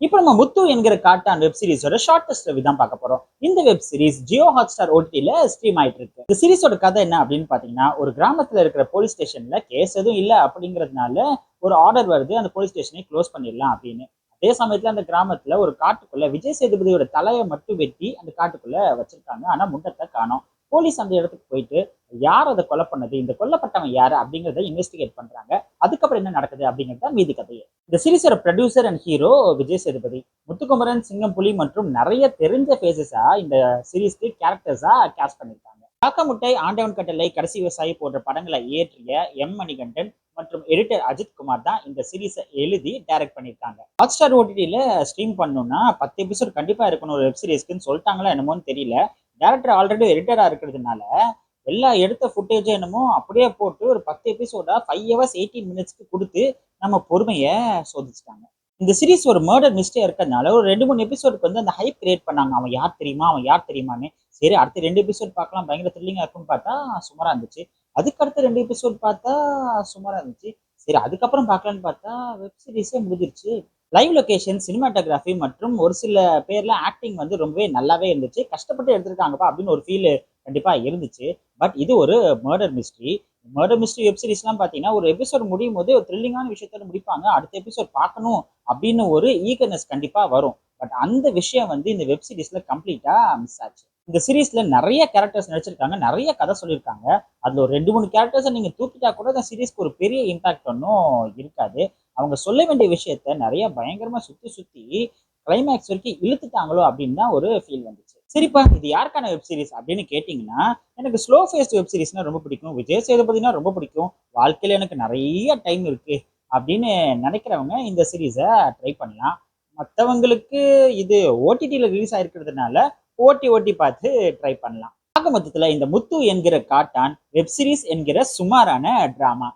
இப்போ நம்ம முத்து என்கிற காட்டான் வெப் சீரிஸோட ஷார்டஸ்ட் ரிவ்யூ தான் பார்க்க போறோம். இந்த வெப் சீரிஸ் ஜியோ ஹாட்ஸ்டார் ஓடிடில ஸ்ட்ரீம் ஆயிட்டு இருக்கு. இந்த சீரிஸோட கதை என்ன அப்படின்னு பாத்தீங்கன்னா, ஒரு கிராமத்துல இருக்கிற போலீஸ் ஸ்டேஷன்ல கேஸ் எதுவும் இல்ல அப்படிங்கிறதுனால ஒரு ஆர்டர் வருது, அந்த போலீஸ் ஸ்டேஷனை க்ளோஸ் பண்ணிடலாம் அப்படின்னு. அதே சமயத்துல அந்த கிராமத்துல ஒரு காட்டுக்குள்ள விஜய் சேதுபதியோட தலையை மட்டும் வெட்டி அந்த காட்டுக்குள்ள வச்சிருக்காங்க. ஆனா முண்டத்தை காணோம். போலீஸ் அந்த இடத்துக்கு போயிட்டு யார் அதை கொலை பண்ணது, இந்த கொல்லப்பட்டவன் யாரு அப்படிங்கிறத இன்வெஸ்டிகேட் பண்றாங்க. அதுக்கப்புறம் என்ன நடக்குது அப்படிங்கிறது மீதி கதையை. இந்த சீரிஸோட producer and hero Vijay Sethupathi. Muthukumaran, Singam Puli மற்றும் நிறைய தெரிஞ்ச ஃபேஸஸா இந்த சீரிஸ்க்கு கேரக்டர்ஸா கேஸ்ட் பண்ணியிருக்காங்க. காக்கமுட்டை, ஆண்டவன் கட்டளை, கடைசி விவசாயி போன்ற படங்களை இயற்றிய எம் மணிகண்டன் மற்றும் எடிட்டர் அஜித் குமார் தான் இந்த சீரிஸை எழுதி டைரக்ட் பண்ணியிருக்காங்க. ஹாட் ஸ்டார் ஓடிடியில ஸ்ட்ரீம் பண்ணணும்னா 10 எபிசோட் கண்டிப்பா இருக்கணும் ஒரு வெப் சீரிஸ்க்குன்னு சொல்லிட்டாங்களா என்னமோன்னு தெரியல. டேரக்டர் ஆல்ரெடி எடிட்டரா இருக்கிறதுனால எல்லா எடுத்த ஃபுட்டேஜும் என்னமோ அப்படியே போட்டு ஒரு 10 எபிசோடா 5 ஹவர்ஸ் 18 மினிட்ஸ்க்கு கொடுத்து நம்ம பொறுமையை சோதிச்சிட்டாங்க. இந்த சீரிஸ் ஒரு மர்டர் மிஸ்டே இருக்கிறதுனால ஒரு 2-3 எபிசோடுக்கு வந்து அந்த ஹைப் கிரியேட் பண்ணாங்க. அவன் யார் தெரியுமா, அவன் யார் தெரியுமான்னு. சரி, அடுத்த 2 எபிசோட் பார்க்கலாம், பயங்கர த்ரில்லிங்கா இருக்கும்னு பார்த்தா சுமாரா இருந்துச்சு. அதுக்கு அடுத்த 2 எபிசோட் பார்த்தா சுமாரா இருந்துச்சு. சரி, அதுக்கப்புறம் பார்க்கலான்னு பார்த்தா வெப் சீரிஸே முடிஞ்சிருச்சு. லைவ் லொகேஷன், சினிமாட்டோகிராஃபி மற்றும் ஒரு சில பேர்ல ஆக்டிங் வந்து ரொம்பவே நல்லாவே இருந்துச்சு. கஷ்டப்பட்டு எடுத்திருக்காங்கப்பா அப்படின்னு ஒரு ஃபீல் கண்டிப்பா இருந்துச்சு. பட் இது ஒரு murder mystery. Murder mystery web சீரிஸ்லாம் பார்த்தீங்கன்னா, ஒரு எபிசோட் முடியும் போது ஒரு த்ரில்லிங்கான விஷயத்தோட முடிப்பாங்க. அடுத்த எபிசோட் பார்க்கணும் அப்படின்னு ஒரு ஈகர்னஸ் கண்டிப்பா வரும். பட் அந்த விஷயம் வந்து இந்த வெப் சீரிஸ்ல கம்ப்ளீட்டா மிஸ் ஆச்சு. இந்த சீரிஸ்ல நிறைய கேரக்டர்ஸ் நடிச்சிருக்காங்க, நிறைய கதை சொல்லியிருக்காங்க. அதுல ஒரு 2-3 கேரக்டர்ஸை நீங்க தூக்கிட்டா கூட இந்த சீரிஸ்க்கு ஒரு பெரிய இம்பாக்ட் ஒன்றும் இருக்காது. அவங்க சொல்ல வேண்டிய விஷயத்த நிறைய பயங்கரமா சுத்தி சுத்தி கிளைமேக்ஸ் வரைக்கும் இழுத்துட்டாங்களோ அப்படின்னு தான் ஒரு ஃபீல் வந்துச்சு. சரிப்பா, இது யாருக்கான வெப் சீரிஸ் அப்படின்னு கேட்டிங்கன்னா, எனக்கு ஸ்லோ ஃபேஸ்ட் வெப் சீரிஸ்னா ரொம்ப பிடிக்கும். விஜய் சேதுபதினா ரொம்ப பிடிக்கும். வாழ்க்கையில எனக்கு நிறைய டைம் இருக்கு அப்படின்னு நினைக்கிறவங்க இந்த சீரிஸை ட்ரை பண்ணலாம். மற்றவங்களுக்கு இது ஓடிடியில் ரிலீஸ் ஆயிருக்கிறதுனால ஓட்டி ஓட்டி பார்த்து ட்ரை பண்ணலாம். ஆக மொத்தத்தில் இந்த முத்து என்கிற காட்டான் வெப் சீரிஸ் என்கிற சுமாரான டிராமா.